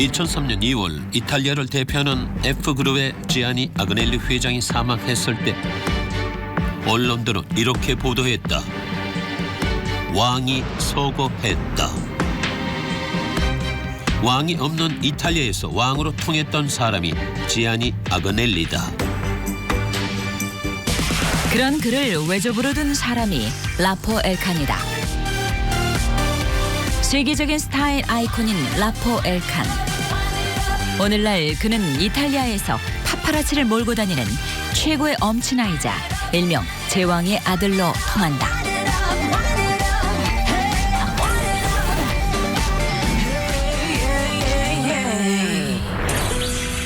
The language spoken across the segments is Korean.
2003년 2월 이탈리아를 대표하는 F그룹의 지아니 아그넬리 회장이 사망했을 때 언론들은 이렇게 보도했다. 왕이 서거했다. 왕이 없는 이탈리아에서 왕으로 통했던 사람이 지아니 아그넬리다. 그런 그를 외조부로 둔 사람이 라포 엘칸이다. 세계적인 스타일 아이콘인 라포 엘칸. 오늘날 그는 이탈리아에서 파파라치를 몰고 다니는 최고의 엄친아이자 일명 제왕의 아들로 통한다.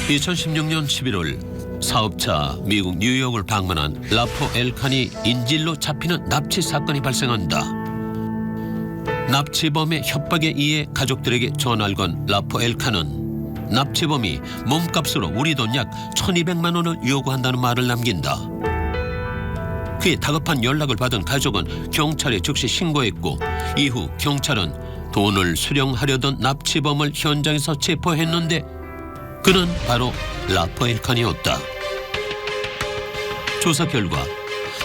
(2016년 11월) 사업차 미국 뉴욕을 방문한 라포 엘칸이 인질로 잡히는 납치 사건이 발생한다. 납치범의 협박에 의해 가족들에게 전화를 건 라포 엘칸은 납치범이 몸값으로 우리 돈 약 1,200만 원을 요구한다는 말을 남긴다. 그의 다급한 연락을 받은 가족은 경찰에 즉시 신고했고 이후 경찰은 돈을 수령하려던 납치범을 현장에서 체포했는데 그는 바로 라포 엘칸이었다. 조사 결과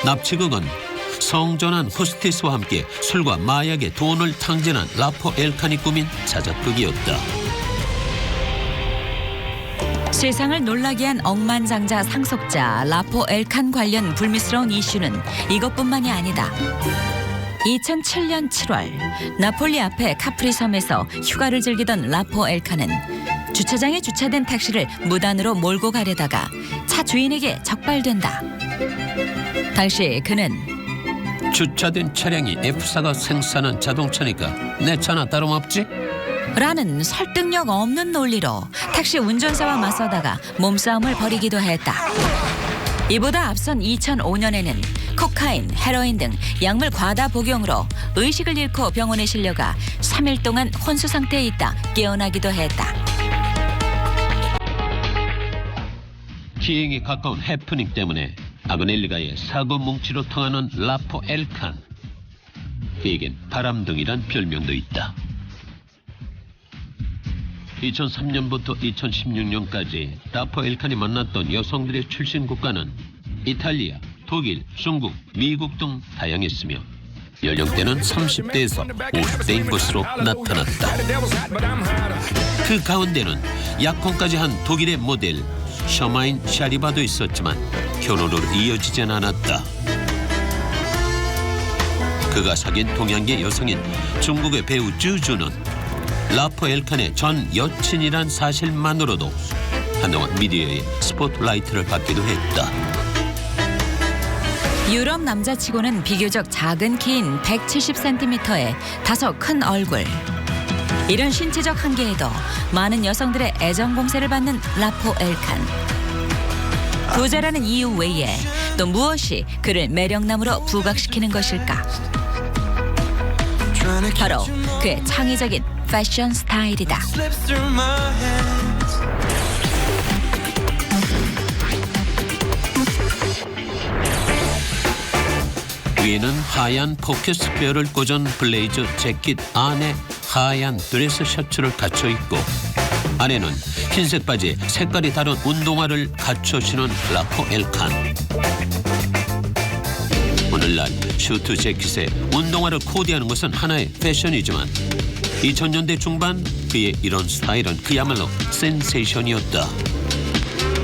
납치극은 성전한 호스티스와 함께 술과 마약에 돈을 탕진한 라포 엘칸이 꾸민 자작극이었다. 세상을 놀라게 한 억만장자 상속자 라포 엘칸 관련 불미스러운 이슈는 이것뿐만이 아니다. 2007년 7월 나폴리 앞에 카프리 섬에서 휴가를 즐기던 라포 엘칸은 주차장에 주차된 택시를 무단으로 몰고 가려다가 차 주인에게 적발된다. 당시 그는 주차된 차량이 F사가 생산한 자동차니까 내 차나 다름없지? 라는 설득력 없는 논리로 택시 운전사와 맞서다가 몸싸움을 벌이기도 했다. 이보다 앞선 2005년에는 코카인, 헤로인 등 약물 과다 복용으로 의식을 잃고 병원에 실려가 3일 동안 혼수 상태에 있다 깨어나기도 했다. 기행에 가까운 해프닝 때문에 아그넬리가의 사고 뭉치로 통하는 라포 엘칸. 그에겐 바람둥이란 별명도 있다. 2003년부터 2016년까지 라포 엘칸이 만났던 여성들의 출신 국가는 이탈리아, 독일, 중국, 미국 등 다양했으며 연령대는 30대에서 50대인 것으로 나타났다. 그 가운데는 약혼까지 한 독일의 모델 셔마인 샤리바도 있었지만 결혼으로 이어지진 않았다. 그가 사귄 동양계 여성인 중국의 배우 쭈쭈는 라포 엘칸의 전 여친이란 사실만으로도 한동안 미디어의 스포트라이트를 받기도 했다. 유럽 남자치고는 비교적 작은 키인 170cm의 다소 큰 얼굴. 이런 신체적 한계에도 많은 여성들의 애정 공세를 받는 라포 엘칸. 부자라는 이유 외에 또 무엇이 그를 매력남으로 부각시키는 것일까? 바로 그의 창의적인 패션 스타일이다. 위에는 하얀 포켓 스페어를 꽂은 블레이저 재킷 안에 하얀 드레스 셔츠를 갖춰 입고 안에는 흰색 바지에 색깔이 다른 운동화를 갖춰 신은 라포 엘칸. 오늘날 슈트 재킷에 운동화를 코디하는 것은 하나의 패션이지만 2000년대 중반 그의 이런 스타일은 그야말로 센세이션이었다.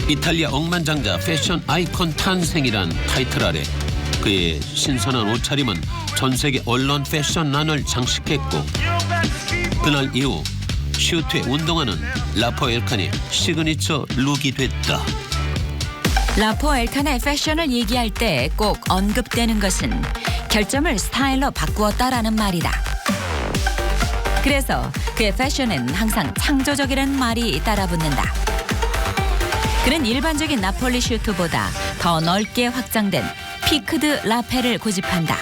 이탈리아 억만장자 패션 아이콘 탄생이란 타이틀 아래 그의 신선한 옷차림은 전 세계 언론 패션란을 장식했고 그날 이후 슈트의 운동화는 라포 엘칸의 시그니처 룩이 됐다. 라포 엘칸의 패션을 얘기할 때 꼭 언급되는 것은 결점을 스타일로 바꾸었다라는 말이다. 그래서 그의 패션은 항상 창조적이라는 말이 따라붙는다. 그는 일반적인 나폴리 슈트보다 더 넓게 확장된 피크드 라페를 고집한다.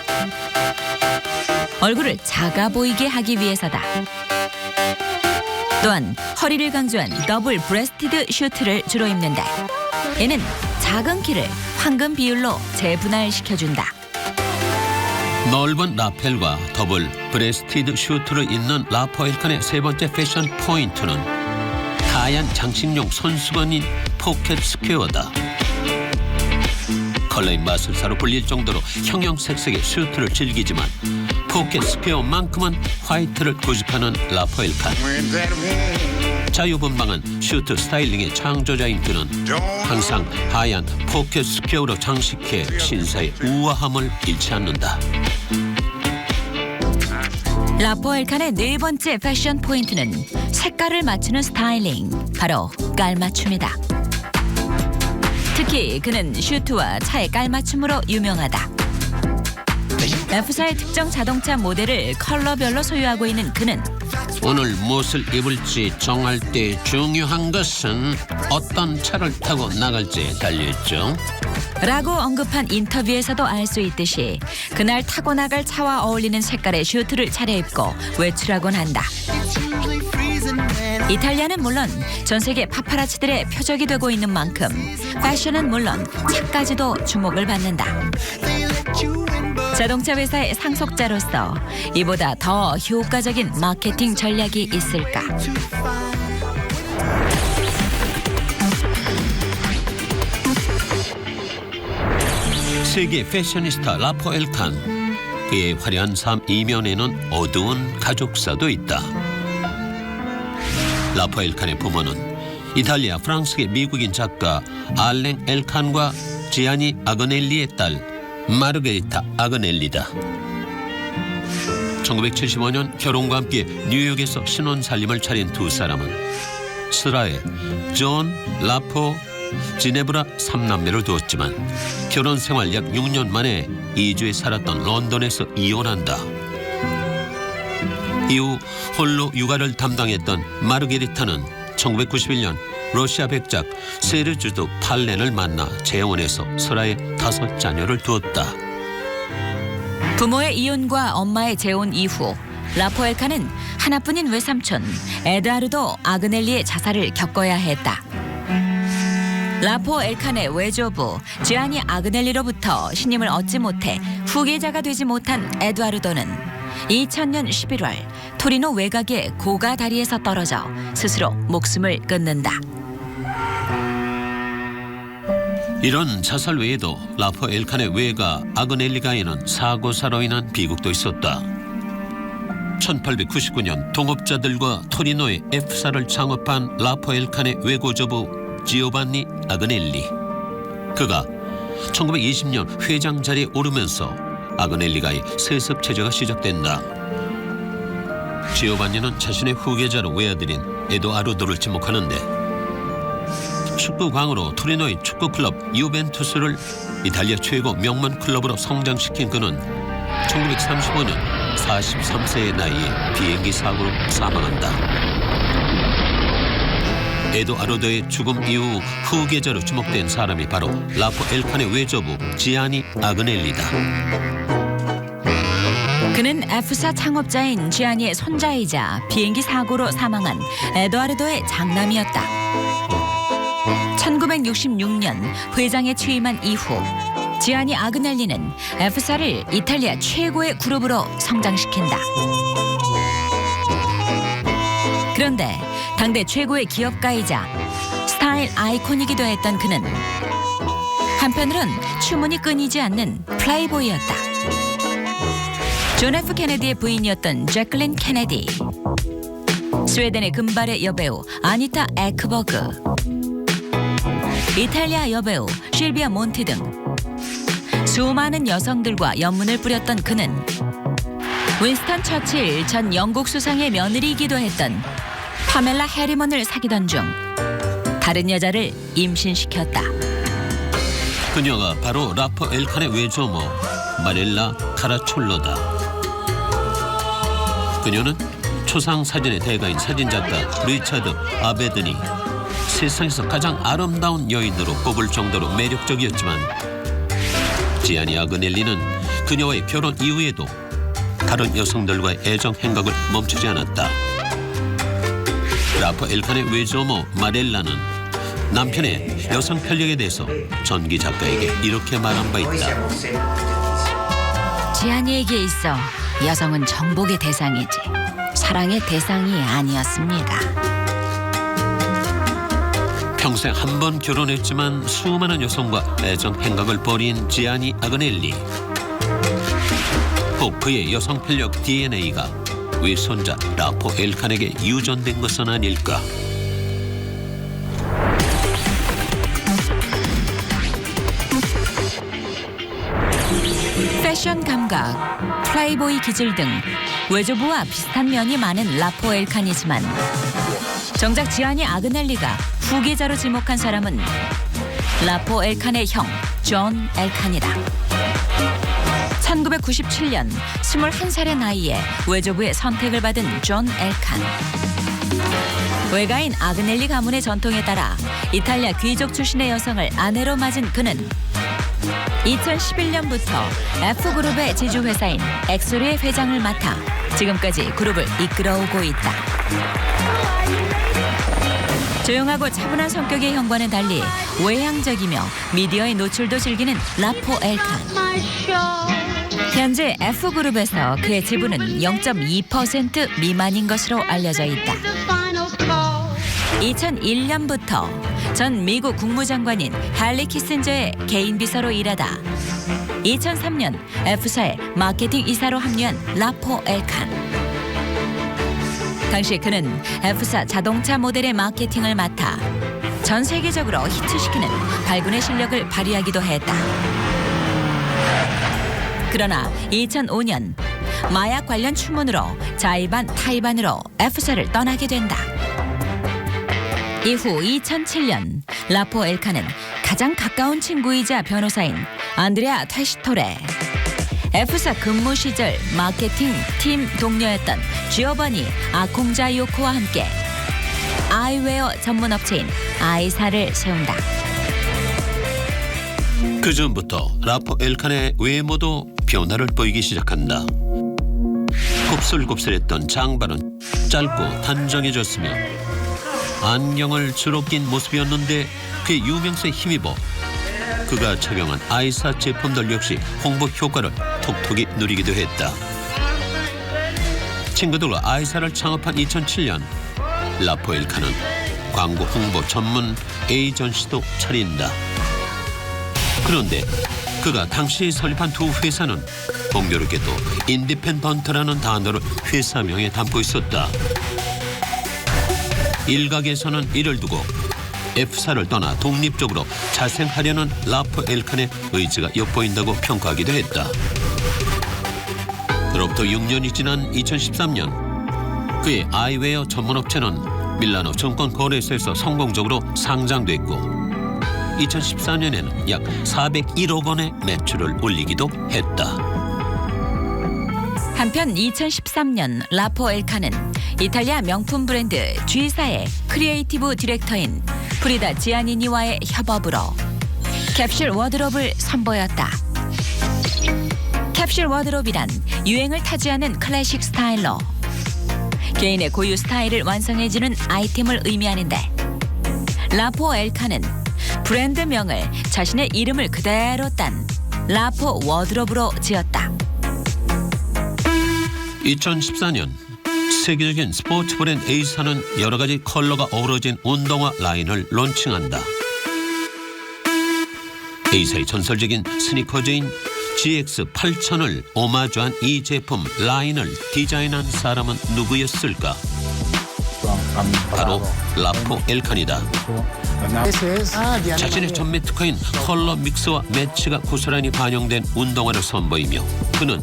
얼굴을 작아 보이게 하기 위해서다. 또한 허리를 강조한 더블 브레스티드 슈트를 주로 입는다. 이는 작은 키를 황금 비율로 재분할시켜준다. 넓은 라펠과 더블 브레스티드 슈트를 입는 라포 엘칸의 세 번째 패션 포인트는 하얀 장식용 손수건인 포켓 스퀘어다. 컬러인 마술사로 불릴 정도로 형형색색의 슈트를 즐기지만 포켓 스퀘어만큼은 화이트를 고집하는 라포엘칸. 자유분방한 슈트 스타일링의 창조자인 그는 항상 하얀 포켓 스퀘어로 장식해 신사의 우아함을 잃지 않는다. 라포엘칸의 네 번째 패션 포인트는 색깔을 맞추는 스타일링, 바로 깔맞춤이다. 특히 그는 슈트와 차의 깔맞춤으로 유명하다. F사의 특정 자동차 모델을 컬러별로 소유하고 있는 그는 오늘 무엇을 입을지 정할 때 중요한 것은 어떤 차를 타고 나갈지에 달려있죠. 라고 언급한 인터뷰에서도 알 수 있듯이 그날 타고 나갈 차와 어울리는 색깔의 슈트를 차려입고 외출하곤 한다. 이탈리아는 물론 전 세계 파파라치들의 표적이 되고 있는 만큼 패션은 물론 차까지도 주목을 받는다. 자동차 회사의 상속자로서 이보다 더 효과적인 마케팅 전략이 있을까? 세계 패셔니스타 라포엘칸. 그의 화려한 삶 이면에는 어두운 가족사도 있다. 라포엘칸의 부모는 이탈리아, 프랑스계 미국인 작가 알랭 엘칸과 지아니 아그넬리의 딸 마르게리타 아그넬리다. 1975년 결혼과 함께 뉴욕에서 신혼살림을 차린 두 사람은 스라에 존, 라포, 지네브라 3남매를 두었지만 결혼 생활 약 6년 만에 2주에 살았던 런던에서 이혼한다. 이후 홀로 육아를 담당했던 마르게리타는 1991년 러시아 백작 세르주드 팔렌을 만나 재혼해서 설아에 5 자녀를 두었다. 부모의 이혼과 엄마의 재혼 이후 라포엘칸은 하나뿐인 외삼촌 에드아르도 아그넬리의 자살을 겪어야 했다. 라포엘칸의 외조부 지아니 아그넬리로부터 신임을 얻지 못해 후계자가 되지 못한 에드아르도는 2000년 11월 토리노 외곽의 고가 다리에서 떨어져 스스로 목숨을 끊는다. 이런 자살 외에도 라포엘칸의 외가 아그넬리가에는 사고사로 인한 비극도 있었다. 1899년 동업자들과 토리노의 F사를 창업한 라포엘칸의 외고조부 지오반니 아그넬리. 그가 1920년 회장 자리에 오르면서 아그넬리가의 세습 체제가 시작된다. 지오반니는 자신의 후계자로 외아들인 에도아르도를 지목하는데 축구광으로 토리노의 축구클럽 유벤투스를 이탈리아 최고 명문 클럽으로 성장시킨 그는 1935년 43세의 나이에 비행기 사고로 사망한다. 에도아르도의 죽음 이후 후계자로 지목된 사람이 바로 라포엘칸의 외조부 지아니 아그넬리다. 그는 F사 창업자인 지아니의 손자이자 비행기 사고로 사망한 에도아르도의 장남이었다. 1966년 회장에 취임한 이후 지아니 아그넬리는 F사를 이탈리아 최고의 그룹으로 성장시킨다. 그런데 당대 최고의 기업가이자 스타일 아이콘이기도 했던 그는 한편으론 추문이 끊이지 않는 플레이보이였다. 존 F 케네디의 부인이었던 제클린 케네디, 스웨덴의 금발의 여배우 아니타 에크버그, 이탈리아 여배우 실비아 몬티 등 수많은 여성들과 연문을 뿌렸던 그는 윈스턴 처칠 전 영국 수상의 며느리이기도 했던 파멜라 해리먼을 사귀던 중 다른 여자를 임신시켰다. 그녀가 바로 라포엘칸의 외조모 마렐라 카라촐로다. 그녀는 초상 사진의 대가인 사진작가 리차드 아베드니 세상에서 가장 아름다운 여인으로 꼽을 정도로 매력적이었지만 지아니 아그넬리는 그녀와의 결혼 이후에도 다른 여성들과의 애정 행각을 멈추지 않았다. 라포엘칸의 외조모 마렐라는 남편의 여성 편력에 대해서 전기 작가에게 이렇게 말한 바 있다. 지아니에게 있어 여성은 정복의 대상이지 사랑의 대상이 아니었습니다. 평생 한 번 결혼했지만 수많은 여성과 애정 행각을 벌인 지아니 아그넬리. 혹 그의 여성 편력 DNA가 외손자 라포 엘칸에게 유전된 것은 아닐까. 패션 감각, 플레이보이 기질 등 외조부와 비슷한 면이 많은 라포 엘칸이지만 정작 지아니 아그넬리가 후계자로 지목한 사람은 라포 엘칸의 형 존 엘칸이다. 1997년 21살의 나이에 외조부의 선택을 받은 존 엘칸. 외가인 아그넬리 가문의 전통에 따라 이탈리아 귀족 출신의 여성을 아내로 맞은 그는 2011년부터 F그룹의 지주회사인 엑소리의 회장을 맡아 지금까지 그룹을 이끌어오고 있다. 조용하고 차분한 성격의 형과는 달리 외향적이며 미디어에 노출도 즐기는 라포 엘칸. 현재 F그룹에서 그의 지분은 0.2% 미만인 것으로 알려져 있다. 2001년부터 전 미국 국무장관인 할리 키신저의 개인 비서로 일하다 2003년 F사의 마케팅 이사로 합류한 라포 엘칸. 당시 그는 F사 자동차 모델의 마케팅을 맡아 전 세계적으로 히트시키는 발군의 실력을 발휘하기도 했다. 그러나 2005년 마약 관련 추문으로 자의반 타의반으로 F사를 떠나게 된다. 이후 2007년 라포 엘칸은 가장 가까운 친구이자 변호사인 안드레아 테시토레, F사 근무 시절 마케팅 팀 동료였던 지오바니 아콩자요코와 함께 아이웨어 전문 업체인 아이사를 세운다. 그 전부터 라포 엘칸의 외모도 변화를 보이기 시작한다. 곱슬곱슬했던 장발은 짧고 단정해졌으며 안경을 주로 낀 모습이었는데 그의 유명세에 힘입어 그가 착용한 아이사 제품들 역시 홍보 효과를 톡톡히 누리기도 했다. 친구들과 아이사를 창업한 2007년 라포 엘칸은 광고 홍보 전문 에이전시도 차린다. 그런데 그가 당시 설립한 두 회사는 공교롭게도 인디펜던트라는 단어를 회사명에 담고 있었다. 일각에서는 이를 두고 F사를 떠나 독립적으로 자생하려는 라포 엘칸의 의지가 엿보인다고 평가하기도 했다. 그로부터 6년이 지난 2013년 그의 아이웨어 전문업체는 밀라노 증권거래소에서 성공적으로 상장됐고 2014년에는 약 401억 원의 매출을 올리기도 했다. 한편 2013년 라포 엘칸은 이탈리아 명품 브랜드 G사의 크리에이티브 디렉터인 프리다 지아니니와의 협업으로 캡슐 워드롭을 선보였다. 캡슐 워드롭이란 유행을 타지 않은 클래식 스타일로 개인의 고유 스타일을 완성해주는 아이템을 의미하는데 라포 엘칸은 브랜드명을 자신의 이름을 그대로 딴 라포 워드롭으로 지었다. 2014년 세계적인 스포츠 브랜드 A사는 여러 가지 컬러가 어우러진 운동화 라인을 론칭한다. A사의 전설적인 스니커즈인 GX8000을 오마주한 이 제품 라인을 디자인한 사람은 누구였을까? 바로 라포 엘칸이다. 자신의 전매 특허인 컬러 믹스와 매치가 고스란히 반영된 운동화를 선보이며 그는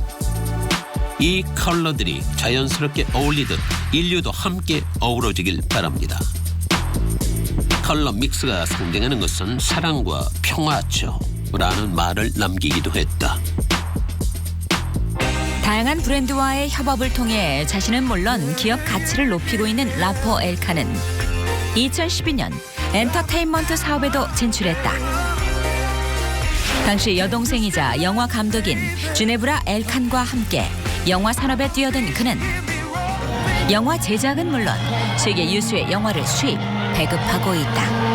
이 컬러들이 자연스럽게 어울리듯 인류도 함께 어우러지길 바랍니다. 컬러 믹스가 상징하는 것은 사랑과 평화죠 라는 말을 남기기도 했다. 다양한 브랜드와의 협업을 통해 자신은 물론 기업 가치를 높이고 있는 라포 엘칸은 2012년 엔터테인먼트 사업에도 진출했다. 당시 여동생이자 영화 감독인 주네브라 엘칸과 함께 영화 산업에 뛰어든 그는 영화 제작은 물론 세계 유수의 영화를 수입, 배급하고 있다.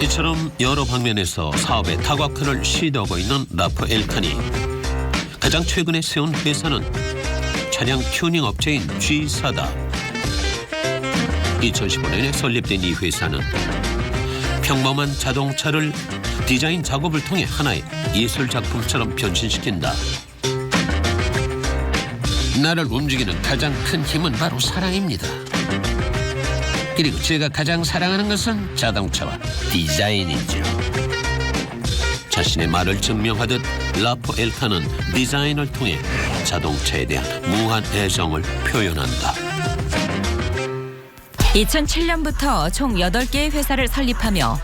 이처럼 여러 방면에서 사업의 다각화를 시도하고 있는 라포 엘칸이 가장 최근에 세운 회사는 차량 튜닝 업체인 G사다. 2015년에 설립된 이 회사는 평범한 자동차를 디자인 작업을 통해 하나의 예술 작품처럼 변신시킨다. 나를 움직이는 가장 큰 힘은 바로 사랑입니다. 그리고 제가 가장 사랑하는 것은 자동차와 디자인이죠. 자신의 말을 증명하듯 라포 엘칸은 디자인을 통해 자동차에 대한 무한 애정을 표현한다. 2007년부터 총 8개의 회사를 설립하며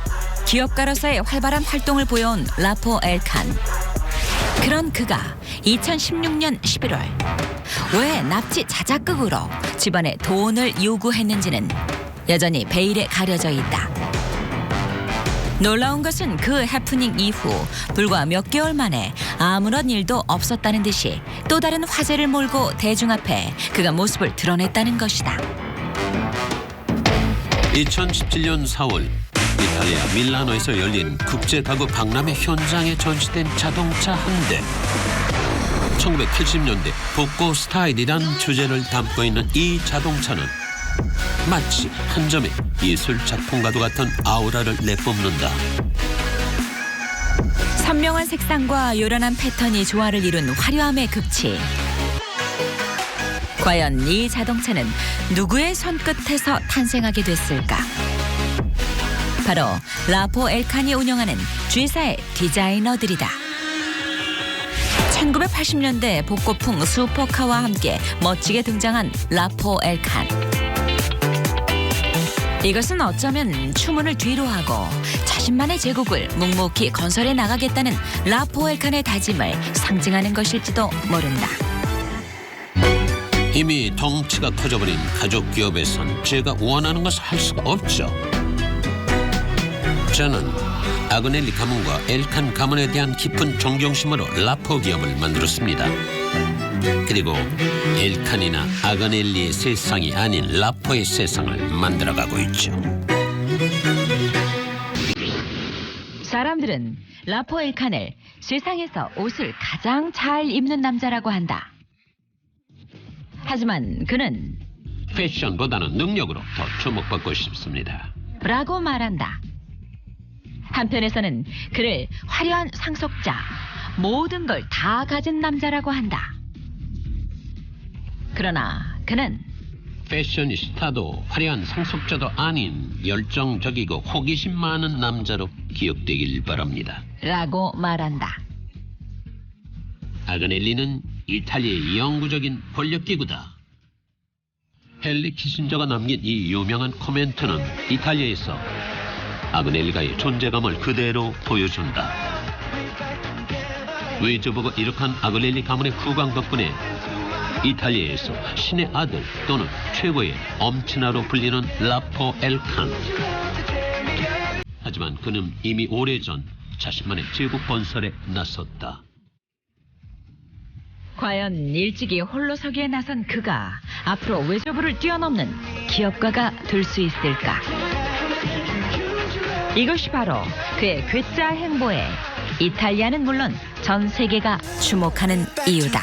기업가로서의 활발한 활동을 보여온 라포 엘칸. 그런 그가 2016년 11월 왜 납치 자작극으로 집안에 돈을 요구했는지는 여전히 베일에 가려져 있다. 놀라운 것은 그 해프닝 이후 불과 몇 개월 만에 아무런 일도 없었다는 듯이 또 다른 화제를 몰고 대중 앞에 그가 모습을 드러냈다는 것이다. 2017년 4월 이탈리아 밀라노에서 열린 국제가구 박람회 현장에 전시된 자동차 한 대. 1980년대 복고 스타일이란 주제를 담고 있는 이 자동차는 마치 한 점의 예술 작품과도 같은 아우라를 내뿜는다. 선명한 색상과 요란한 패턴이 조화를 이룬 화려함의 극치. 과연 이 자동차는 누구의 손끝에서 탄생하게 됐을까? 바로 라포 엘칸이 운영하는 G사의 디자이너들이다. 1980년대 복고풍 슈퍼카와 함께 멋지게 등장한 라포 엘칸. 이것은 어쩌면 추문을 뒤로 하고 자신만의 제국을 묵묵히 건설해 나가겠다는 라포 엘칸의 다짐을 상징하는 것일지도 모른다. 이미 덩치가 커져버린 가족 기업에선 제가 원하는 것을 할 수가 없죠. 저는 아그넬리 가문과 엘칸 가문에 대한 깊은 존경심으로 라포 기업을 만들었습니다. 그리고 엘칸이나 아그넬리의 세상이 아닌 라포의 세상을 만들어가고 있죠. 사람들은 라포 엘칸을 세상에서 옷을 가장 잘 입는 남자라고 한다. 하지만 그는 패션보다는 능력으로 더 주목받고 싶습니다. 라고 말한다. 한편에서는 그를 화려한 상속자, 모든 걸 다 가진 남자라고 한다. 그러나 그는 패셔니스타도 화려한 상속자도 아닌 열정적이고 호기심 많은 남자로 기억되길 바랍니다. 라고 말한다. 아그넬리는 이탈리아의 영구적인 권력기구다. 헨리 키신저가 남긴 이 유명한 코멘트는 이탈리아에서 아그넬리가의 존재감을 그대로 보여준다. 외조부가 이룩한 아그넬리 가문의 후광 덕분에 이탈리아에서 신의 아들 또는 최고의 엄친아로 불리는 라포 엘칸. 하지만 그는 이미 오래전 자신만의 제국 건설에 나섰다. 과연 일찍이 홀로 서기에 나선 그가 앞으로 외조부를 뛰어넘는 기업가가 될 수 있을까? 이것이 바로 그의 괴짜 행보에 이탈리아는 물론 전 세계가 주목하는 이유다.